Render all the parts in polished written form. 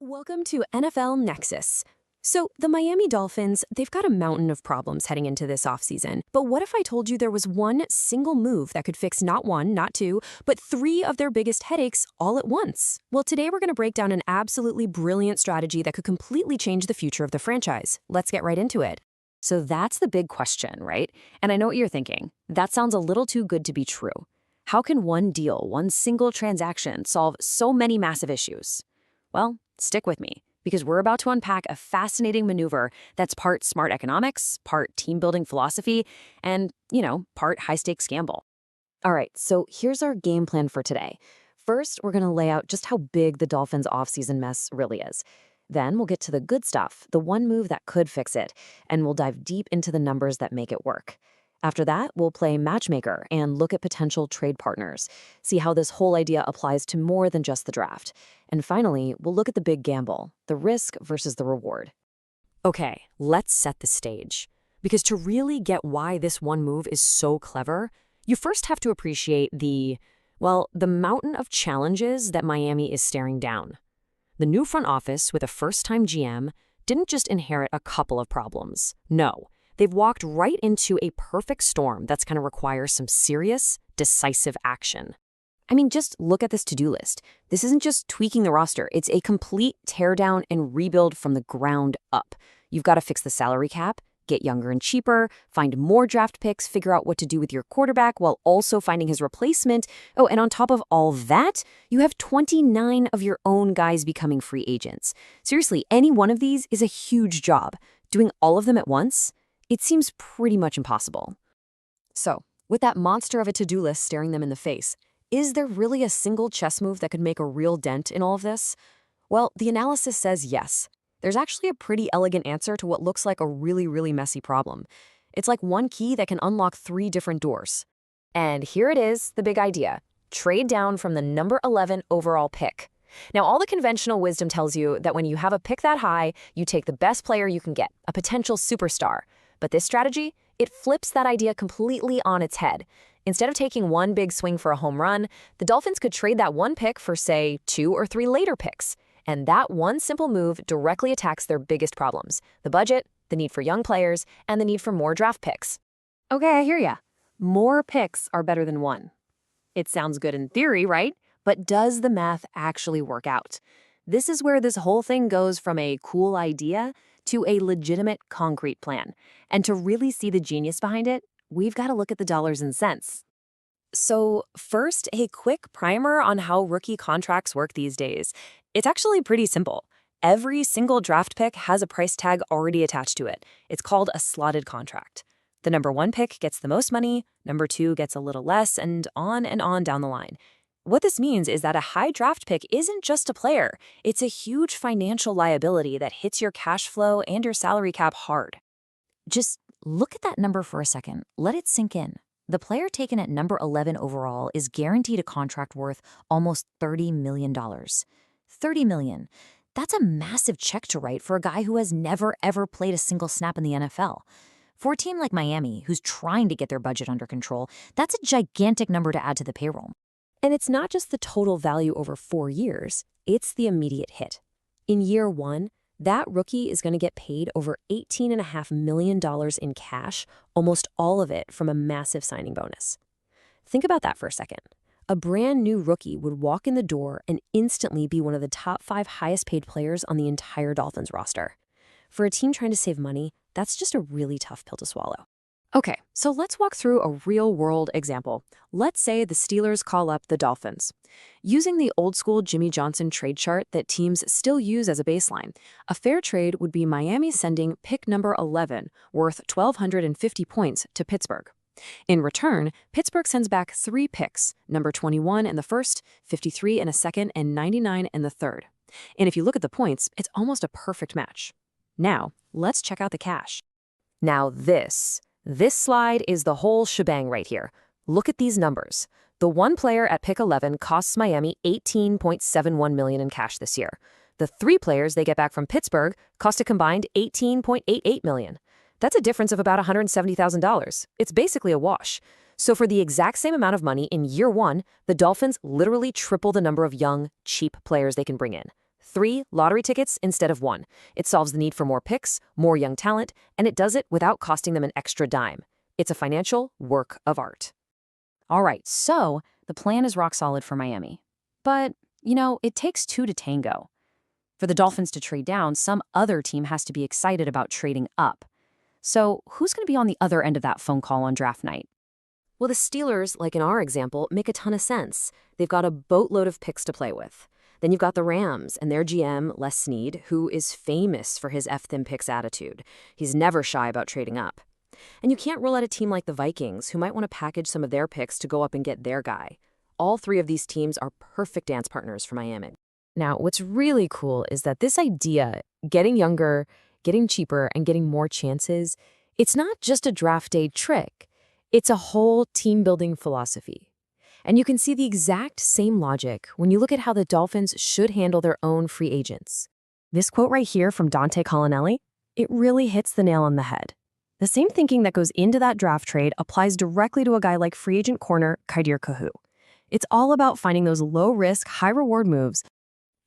Welcome to NFL Nexus. So, the Miami Dolphins, they've got a mountain of problems heading into this offseason. But what if I told you there was one single move that could fix not one, not two, but three of their biggest headaches all at once? Well, today we're going to break down an absolutely brilliant strategy that could completely change the future of the franchise. Let's get right into it. So that's the big question, right? And I know what you're thinking. That sounds a little too good to be true. How can one deal, one single transaction, solve so many massive issues? Well, stick with me, because we're about to unpack a fascinating maneuver that's part smart economics, part team-building philosophy, and, part high-stakes gamble. All right, so here's our game plan for today. First, we're going to lay out just how big the Dolphins' offseason mess really is. Then we'll get to the good stuff, the one move that could fix it, and we'll dive deep into the numbers that make it work. After that, we'll play matchmaker and look at potential trade partners, see how this whole idea applies to more than just the draft. And finally, we'll look at the big gamble, the risk versus the reward. Okay, let's set the stage. Because to really get why this one move is so clever, you first have to appreciate the mountain of challenges that Miami is staring down. The new front office with a first-time GM didn't just inherit a couple of problems. No. They've walked right into a perfect storm that's going to require some serious, decisive action. I mean, just look at this to-do list. This isn't just tweaking the roster. It's a complete teardown and rebuild from the ground up. You've got to fix the salary cap, get younger and cheaper, find more draft picks, figure out what to do with your quarterback while also finding his replacement. Oh, and on top of all that, you have 29 of your own guys becoming free agents. Seriously, any one of these is a huge job. Doing all of them at once? It seems pretty much impossible. So, with that monster of a to-do list staring them in the face, is there really a single chess move that could make a real dent in all of this? Well, the analysis says yes. There's actually a pretty elegant answer to what looks like a really, really messy problem. It's like one key that can unlock 3 different doors. And here it is, the big idea. Trade down from the number 11 overall pick. Now, all the conventional wisdom tells you that when you have a pick that high, you take the best player you can get, a potential superstar. But this strategy, it flips that idea completely on its head. Instead of taking one big swing for a home run, the Dolphins could trade that one pick for, say, 2 or 3 later picks. And that one simple move directly attacks their biggest problems: the budget, the need for young players, and the need for more draft picks. Okay, I hear ya. More picks are better than one. It sounds good in theory, right? But does the math actually work out? This is where this whole thing goes from a cool idea to a legitimate concrete plan. And to really see the genius behind it, we've got to look at the dollars and cents. So first, a quick primer on how rookie contracts work these days. It's actually pretty simple. Every single draft pick has a price tag already attached to it. It's called a slotted contract. The number 1 pick gets the most money, number 2 gets a little less, and on down the line. What this means is that a high draft pick isn't just a player. It's a huge financial liability that hits your cash flow and your salary cap hard. Just look at that number for a second. Let it sink in. The player taken at number 11 overall is guaranteed a contract worth almost $30 million. $30 million. That's a massive check to write for a guy who has never, ever played a single snap in the NFL. For a team like Miami, who's trying to get their budget under control, that's a gigantic number to add to the payroll. And it's not just the total value over 4 years, it's the immediate hit. In year 1, that rookie is going to get paid over $18.5 million in cash, almost all of it from a massive signing bonus. Think about that for a second. A brand new rookie would walk in the door and instantly be one of the top 5 highest paid players on the entire Dolphins roster. For a team trying to save money, that's just a really tough pill to swallow. Okay, so let's walk through a real-world example. Let's say the Steelers call up the Dolphins. Using the old-school Jimmy Johnson trade chart that teams still use as a baseline, a fair trade would be Miami sending pick number 11, worth 1,250 points, to Pittsburgh. In return, Pittsburgh sends back 3 picks, number 21 in the first, 53 in a second, and 99 in the third. And if you look at the points, it's almost a perfect match. Now, let's check out the cash. Now this slide is the whole shebang right here. Look at these numbers. The one player at pick 11 costs Miami $18.71 million in cash this year. The 3 players they get back from Pittsburgh cost a combined $18.88 million. That's a difference of about $170,000. It's basically a wash. So for the exact same amount of money in year 1, the Dolphins literally triple the number of young, cheap players they can bring in. 3 lottery tickets instead of 1. It solves the need for more picks, more young talent, and it does it without costing them an extra dime. It's a financial work of art. All right, so the plan is rock solid for Miami. But, it takes 2 to tango. For the Dolphins to trade down, some other team has to be excited about trading up. So who's going to be on the other end of that phone call on draft night? Well, the Steelers, like in our example, make a ton of sense. They've got a boatload of picks to play with. Then you've got the Rams and their GM, Les Snead, who is famous for his F-them picks attitude. He's never shy about trading up. And you can't rule out a team like the Vikings, who might want to package some of their picks to go up and get their guy. All 3 of these teams are perfect dance partners for Miami. Now, what's really cool is that this idea, getting younger, getting cheaper, and getting more chances, it's not just a draft day trick. It's a whole team-building philosophy. And you can see the exact same logic when you look at how the Dolphins should handle their own free agents. This quote right here from Dante Colonelli, it really hits the nail on the head. The same thinking that goes into that draft trade applies directly to a guy like free agent corner Kader Kohou. It's all about finding those low-risk, high-reward moves.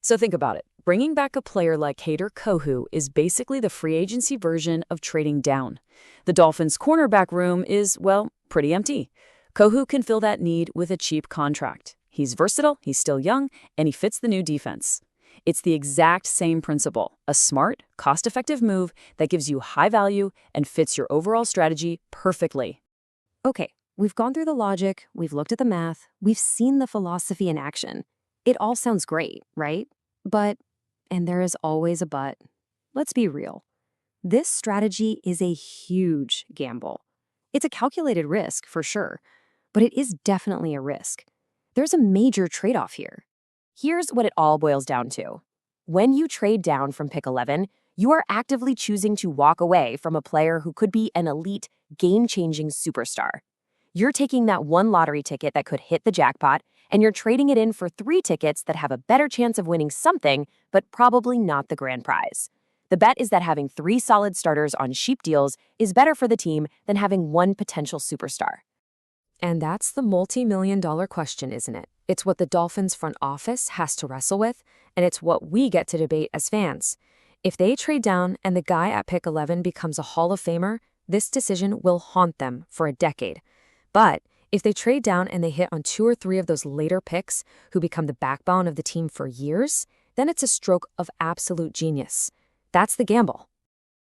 So think about it. Bringing back a player like Kader Kohou is basically the free agency version of trading down. The Dolphins' cornerback room is, well, pretty empty. Kohou can fill that need with a cheap contract. He's versatile, he's still young, and he fits the new defense. It's the exact same principle, a smart, cost-effective move that gives you high value and fits your overall strategy perfectly. Okay, we've gone through the logic, we've looked at the math, we've seen the philosophy in action. It all sounds great, right? But, and there is always a but, let's be real. This strategy is a huge gamble. It's a calculated risk, for sure, but it is definitely a risk. There's a major trade-off here. Here's what it all boils down to. When you trade down from pick 11, you are actively choosing to walk away from a player who could be an elite, game-changing superstar. You're taking that 1 lottery ticket that could hit the jackpot, and you're trading it in for 3 tickets that have a better chance of winning something, but probably not the grand prize. The bet is that having 3 solid starters on cheap deals is better for the team than having 1 potential superstar. And that's the multi-million-dollar question, isn't it? It's what the Dolphins front office has to wrestle with, and it's what we get to debate as fans. If they trade down and the guy at pick 11 becomes a Hall of Famer, this decision will haunt them for a decade. But if they trade down and they hit on 2 or 3 of those later picks who become the backbone of the team for years, then it's a stroke of absolute genius. That's the gamble.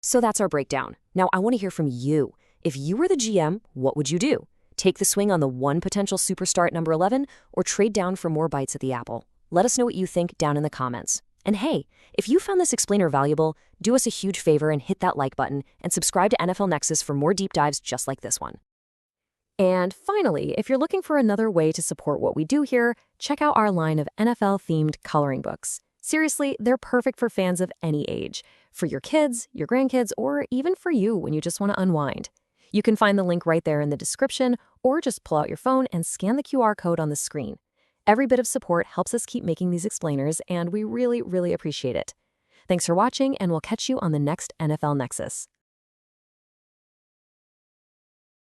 So that's our breakdown. Now I want to hear from you. If you were the GM, what would you do? Take the swing on the 1 potential superstar at number 11 or trade down for more bites at the apple? Let us know what you think down in the comments. And hey, if you found this explainer valuable, do us a huge favor and hit that like button and subscribe to NFL Nexus for more deep dives just like this one. And finally, if you're looking for another way to support what we do here, check out our line of NFL-themed coloring books. Seriously, they're perfect for fans of any age, for your kids, your grandkids, or even for you when you just want to unwind. You can find the link right there in the description, or just pull out your phone and scan the QR code on the screen. Every bit of support helps us keep making these explainers, and we really, really appreciate it. Thanks for watching, and we'll catch you on the next NFL Nexus.